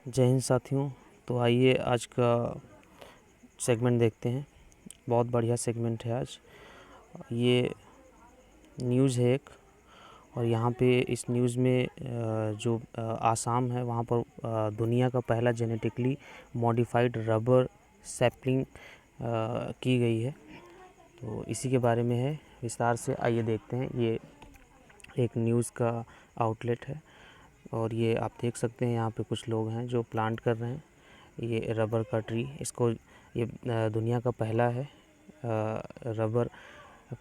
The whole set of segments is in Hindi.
जय हिंद साथियों। तो आइए आज का सेगमेंट देखते हैं। बहुत बढ़िया सेगमेंट है आज। ये न्यूज़ है एक, और यहाँ पे इस न्यूज़ में जो आसाम है वहाँ पर दुनिया का पहला जेनेटिकली मॉडिफाइड रबर सैपलिंग की गई है। तो इसी के बारे में है विस्तार से। आइए देखते हैं। ये एक न्यूज़ का आउटलेट है और ये आप देख सकते हैं यहाँ पे कुछ लोग हैं जो प्लांट कर रहे हैं ये रबर का ट्री। इसको ये दुनिया का पहला है रबर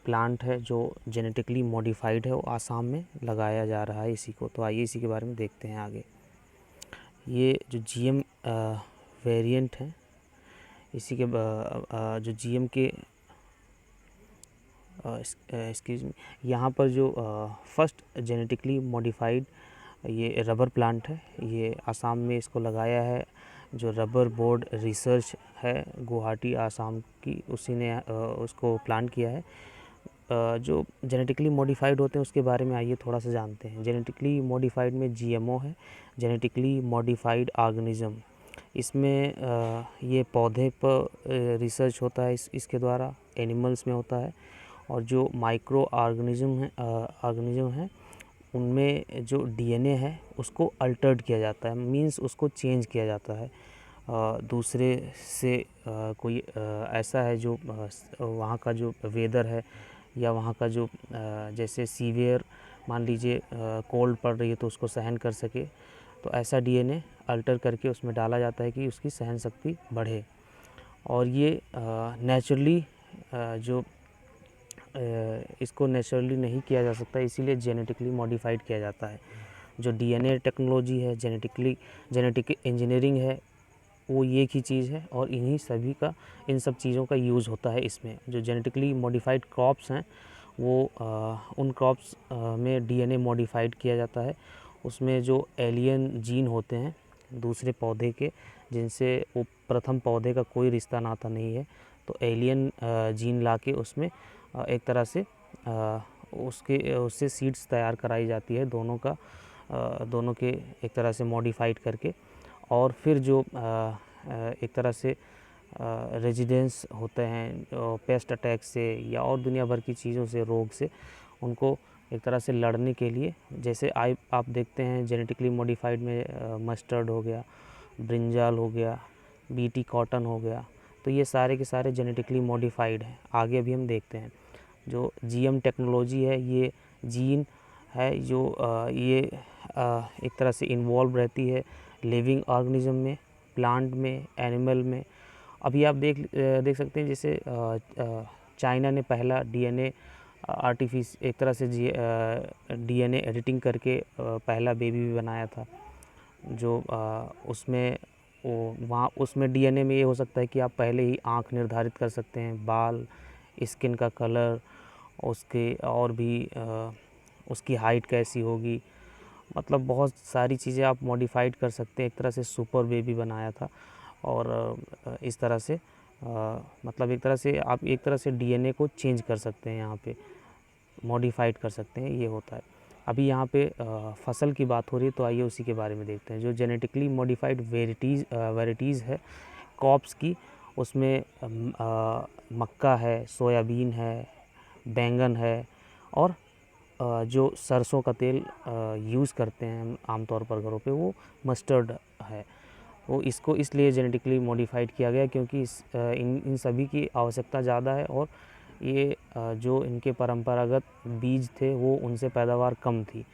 प्लांट है जो जेनेटिकली मॉडिफाइड है, वो आसाम में लगाया जा रहा है इसी को। तो आइए इसी के बारे में देखते हैं आगे। ये जो जीएम वेरिएंट है, इसी के जो जीएम के एक्सक्यूज़ मी, यहाँ पर जो फर्स्ट जेनेटिकली मॉडिफाइड ये रबर प्लांट है, ये आसाम में इसको लगाया है। जो रबर बोर्ड रिसर्च है गुवाहाटी आसाम की, उसी ने उसको प्लांट किया है। जो जेनेटिकली मॉडिफाइड होते हैं उसके बारे में आइए थोड़ा सा जानते हैं। जेनेटिकली मॉडिफाइड में जीएमओ है, जेनेटिकली मॉडिफाइड ऑर्गेनिज्म। इसमें ये पौधे पर रिसर्च होता है इसके द्वारा, एनिमल्स में होता है। और जो माइक्रो ऑर्गेनिज्म है उनमें जो डीएनए है उसको अल्टर्ड किया जाता है, मींस उसको चेंज किया जाता है दूसरे से। कोई ऐसा है जो वहाँ का जो वेदर है या वहाँ का जो जैसे सीवियर मान लीजिए कोल्ड पड़ रही है तो उसको सहन कर सके, तो ऐसा डीएनए अल्टर करके उसमें डाला जाता है कि उसकी सहन शक्ति बढ़े। और ये नेचुरली जो इसको नेचुरली नहीं किया जा सकता, इसीलिए जेनेटिकली मॉडिफाइड किया जाता है। जो डीएनए टेक्नोलॉजी है, जेनेटिक इंजीनियरिंग है, वो एक ही चीज़ है और इन्हीं सभी का, इन सब चीज़ों का यूज़ होता है इसमें। जो जेनेटिकली मॉडिफाइड क्रॉप्स हैं वो उन क्रॉप्स में डीएनए मॉडिफाइड किया जाता है। उसमें जो एलियन जीन होते हैं दूसरे पौधे के, जिनसे वो प्रथम पौधे का कोई रिश्ता नाता नहीं है, तो एलियन जीन लाके उसमें एक तरह से उससे सीड्स तैयार कराई जाती है दोनों के एक तरह से मॉडिफाइड करके। और फिर जो एक तरह से रेजिडेंस होते हैं पेस्ट अटैक से या और दुनिया भर की चीज़ों से, रोग से, उनको एक तरह से लड़ने के लिए, जैसे आप देखते हैं जेनेटिकली मॉडिफाइड में मस्टर्ड हो गया, ब्रिंजाल हो गया, बीटी कॉटन हो गया, तो ये सारे के सारे जेनेटिकली मॉडिफाइड हैं। आगे अभी हम देखते हैं। जो जीएम टेक्नोलॉजी है, ये जीन है जो ये एक तरह से इन्वॉल्व रहती है लिविंग ऑर्गेनिज्म में, प्लांट में, एनिमल में। अभी आप देख सकते हैं जैसे चाइना ने पहला डीएनए एक तरह से डीएनए एडिटिंग करके पहला बेबी भी बनाया था। जो उसमें वहाँ उसमें डीएनए में ये हो सकता है कि आप पहले ही आँख निर्धारित कर सकते हैं, बाल, स्किन का कलर, उसके और भी उसकी हाइट कैसी होगी, मतलब बहुत सारी चीज़ें आप मॉडिफाइड कर सकते हैं। एक तरह से सुपर बेबी बनाया था। और इस तरह से मतलब एक तरह से डीएनए को चेंज कर सकते हैं, यहाँ पे मॉडिफाइड कर सकते हैं, ये होता है। अभी यहाँ पे फसल की बात हो रही है, तो आइए उसी के बारे में देखते हैं। जो जेनेटिकली मॉडिफाइड वेराइटीज़ है क्रॉप्स की, उसमें मक्का है, सोयाबीन है, बैंगन है, और जो सरसों का तेल यूज़ करते हैं आमतौर पर घरों पे, वो मस्टर्ड है। वो इसको इसलिए जेनेटिकली मॉडिफाइड किया गया क्योंकि इन सभी की आवश्यकता ज़्यादा है, और ये जो इनके परंपरागत बीज थे वो उनसे पैदावार कम थी,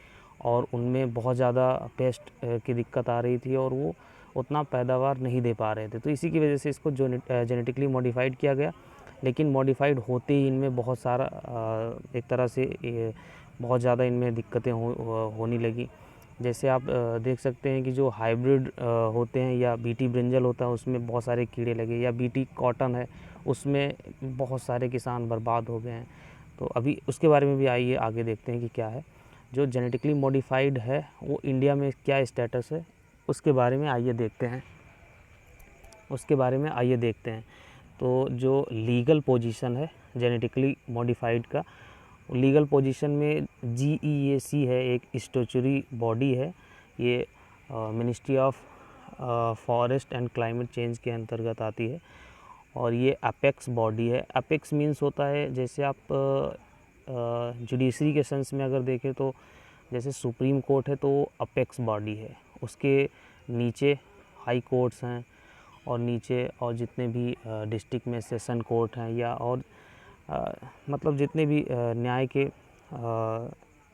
और उनमें बहुत ज़्यादा पेस्ट की दिक्कत आ रही थी, और वो उतना पैदावार नहीं दे पा रहे थे। तो इसी की वजह से इसको जेनेटिकली मॉडिफाइड किया गया। लेकिन मॉडिफाइड होते ही इनमें बहुत सारा एक तरह से बहुत ज़्यादा इनमें दिक्कतें होने लगी। जैसे आप देख सकते हैं कि जो हाइब्रिड होते हैं या बीटी ब्रिंजल होता है उसमें बहुत सारे कीड़े लगे, या बीटी कॉटन है उसमें बहुत सारे किसान बर्बाद हो गए हैं। तो अभी उसके बारे में भी आइए आगे देखते हैं कि क्या है। जो जेनेटिकली मॉडिफाइड है वो इंडिया में क्या स्टेटस है, उसके बारे में आइए देखते हैं। तो जो लीगल पोजीशन है जेनेटिकली मॉडिफाइड का, लीगल पोजीशन में GEAC है, एक स्टैट्यूटरी बॉडी है। ये ministry of forest and climate change के अंतर्गत आती है और ये अपेक्स बॉडी है। अपेक्स मीन्स होता है, जैसे आप जुडिशरी के सेंस में अगर देखें तो जैसे सुप्रीम कोर्ट है तो वो अपेक्स बॉडी है, उसके नीचे हाई कोर्ट्स हैं और नीचे और जितने भी डिस्ट्रिक्ट में सेशन कोर्ट हैं या और मतलब जितने भी न्याय के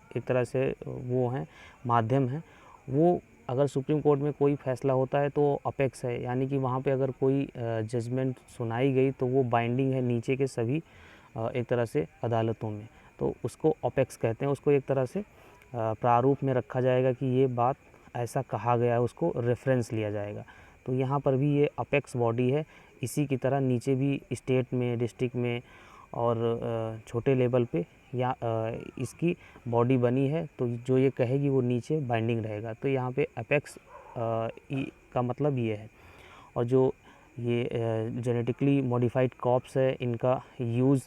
एक तरह से वो हैं माध्यम हैं, वो अगर सुप्रीम कोर्ट में कोई फ़ैसला होता है तो अपेक्स है, यानी कि वहाँ पे अगर कोई जजमेंट सुनाई गई तो वो बाइंडिंग है नीचे के सभी एक तरह से अदालतों में, तो उसको अपेक्स कहते हैं। उसको एक तरह से प्रारूप में रखा जाएगा कि ये बात ऐसा कहा गया है, उसको रेफरेंस लिया जाएगा। तो यहाँ पर भी ये अपेक्स बॉडी है। इसी की तरह नीचे भी स्टेट में, डिस्ट्रिक्ट में और छोटे लेवल पे या इसकी बॉडी बनी है, तो जो ये कहेगी वो नीचे बाइंडिंग रहेगा। तो यहाँ पे अपेक्स का मतलब ये है। और जो ये जेनेटिकली मॉडिफाइड क्रॉप्स है, इनका यूज़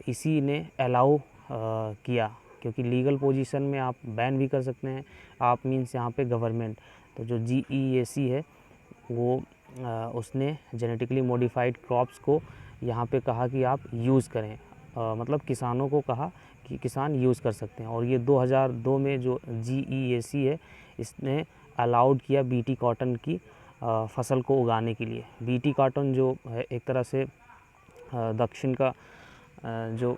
इसी ने अलाउ किया, क्योंकि लीगल पोजीशन में आप बैन भी कर सकते हैं। आप मीन्स यहाँ पे गवर्नमेंट, तो जो GEAC है वो उसने जेनेटिकली मॉडिफाइड क्रॉप्स को यहाँ पे कहा कि आप यूज़ करें, मतलब किसानों को कहा कि किसान यूज़ कर सकते हैं। और ये 2002 में जो GEAC है इसने अलाउड किया BT कॉटन की फसल को उगाने के लिए। BT कॉटन जो है एक तरह से दक्षिण का जो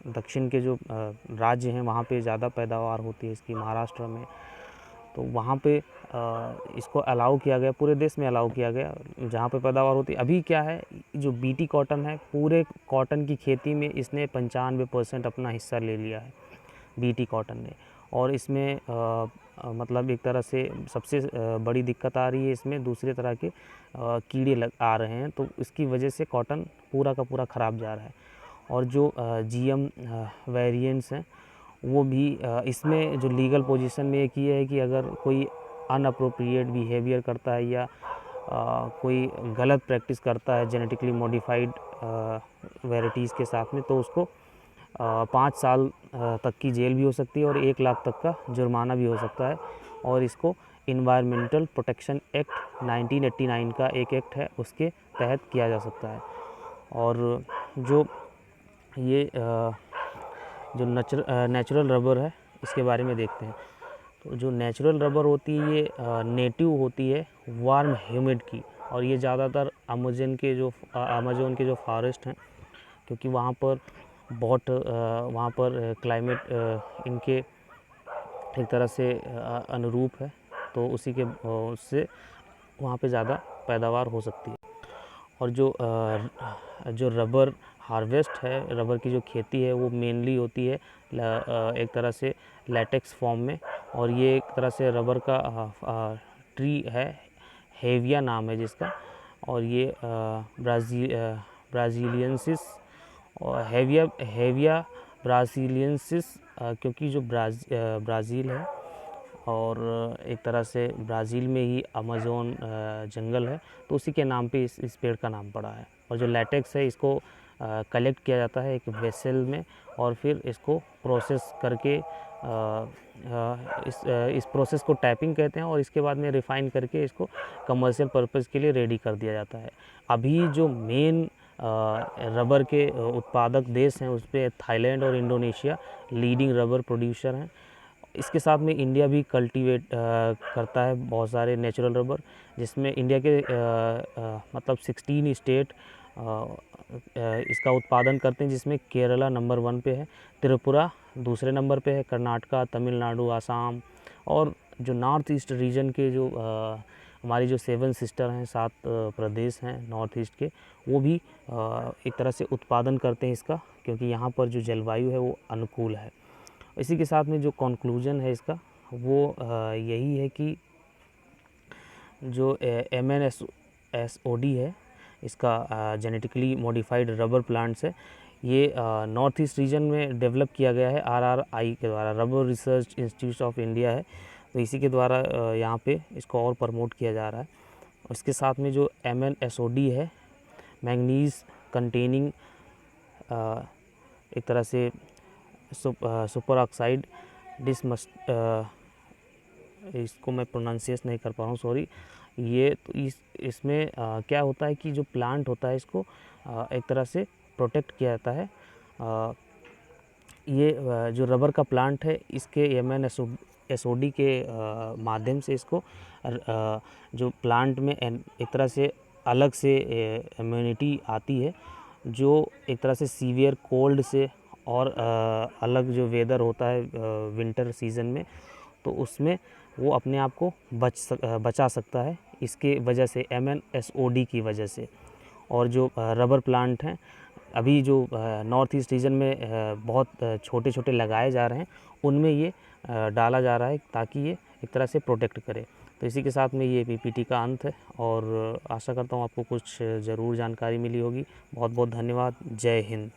दक्षिण के जो राज्य हैं वहाँ पे ज़्यादा पैदावार होती है इसकी, महाराष्ट्र में, तो वहाँ पे इसको अलाउ किया गया, पूरे देश में अलाउ किया गया जहाँ पे पैदावार होती है। अभी क्या है, जो BT कॉटन है, पूरे कॉटन की खेती में इसने 95% अपना हिस्सा ले लिया है BT कॉटन ने। और इसमें मतलब एक तरह से सबसे बड़ी दिक्कत आ रही है, इसमें दूसरे तरह के कीड़े आ रहे हैं, तो इसकी वजह से कॉटन पूरा का पूरा ख़राब जा रहा है। और जो GM वेरिएंट्स हैं वो भी इसमें जो लीगल पोजीशन में एक ये है कि अगर कोई अनअप्रोप्रिएट बिहेवियर करता है या कोई गलत प्रैक्टिस करता है जेनेटिकली मॉडिफाइड वैराइटीज़ के साथ में, तो उसको 5 साल तक की जेल भी हो सकती है और 1 लाख तक का जुर्माना भी हो सकता है। और इसको इन्वायरमेंटल प्रोटेक्शन एक्ट 1989 का एक एक्ट है, उसके तहत किया जा सकता है। और जो ये जो नेचुरल रबर है इसके बारे में देखते हैं। तो जो नेचुरल रबर होती है ये नेटिव होती है वार्म ह्यूमिड की, और ये ज़्यादातर अमेज़न के जो फॉरेस्ट हैं, क्योंकि वहाँ पर बहुत वहाँ पर क्लाइमेट इनके एक तरह से अनुरूप है, तो उसी के उससे वहाँ पे ज़्यादा पैदावार हो सकती है। और जो रबर हार्वेस्ट है, रबर की जो खेती है वो मेनली होती है एक तरह से लैटेक्स फॉर्म में, और ये एक तरह से रबर का ट्री है, हेविया नाम है जिसका, और ये ब्राज़ीलियंसिस और हेविया ब्राज़ीलियंसिस, क्योंकि जो ब्राज़ील है और एक तरह से ब्राज़ील में ही अमेज़न जंगल है, तो उसी के नाम पे इस पेड़ का नाम पड़ा है। और जो लैटेक्स है इसको कलेक्ट किया जाता है एक वेसल में, और फिर इसको प्रोसेस करके इस प्रोसेस को टैपिंग कहते हैं, और इसके बाद में रिफ़ाइन करके इसको कमर्शियल पर्पज़ के लिए रेडी कर दिया जाता है। अभी जो मेन रबर के उत्पादक देश हैं उस पे थाईलैंड और इंडोनेशिया लीडिंग रबर प्रोड्यूसर हैं। इसके साथ में इंडिया भी कल्टीवेट करता है बहुत सारे नेचुरल रबर, जिसमें इंडिया के मतलब 16 स्टेट इसका उत्पादन करते हैं, जिसमें केरला नंबर 1 पे है, त्रिपुरा दूसरे नंबर पे है, कर्नाटका, तमिलनाडु, आसाम, और जो नॉर्थ ईस्ट रीजन के जो हमारी जो 7 सिस्टर हैं, 7 प्रदेश हैं नॉर्थ ईस्ट के, वो भी एक तरह से उत्पादन करते हैं इसका, क्योंकि यहाँ पर जो जलवायु है वो अनुकूल है। इसी के साथ में जो कंक्लूजन है इसका वो यही है कि जो MNSOD है इसका जेनेटिकली मॉडिफाइड रबर प्लांट्स है, ये नॉर्थ ईस्ट रीजन में डेवलप किया गया है RRI के द्वारा, rubber research institute of India है, तो इसी के द्वारा यहाँ पे इसको और प्रमोट किया जा रहा है। इसके साथ में जो MNSOD है, मैंगनीज कंटेनिंग एक तरह से सुपर ऑक्साइड इसको मैं प्रोनाउंसिएट नहीं कर पा रहा हूँ, सॉरी। ये तो इसमें क्या होता है कि जो प्लांट होता है इसको एक तरह से प्रोटेक्ट किया जाता है। ये जो रबर का प्लांट है इसके MnSOD के माध्यम से इसको जो प्लांट में एक तरह से अलग से इम्यूनिटी आती है, जो एक तरह से सीवियर कोल्ड से और अलग जो वेदर होता है विंटर सीज़न में, तो उसमें वो अपने आप को बचा सकता है इसके वजह से, MnSOD की वजह से। और जो रबर प्लांट हैं अभी जो नॉर्थ ईस्ट रीजन में बहुत छोटे छोटे लगाए जा रहे हैं, उनमें ये डाला जा रहा है ताकि ये एक तरह से प्रोटेक्ट करे। तो इसी के साथ में ये PPT का अंत है, और आशा करता हूँ आपको कुछ ज़रूर जानकारी मिली होगी। बहुत बहुत धन्यवाद। जय हिंद।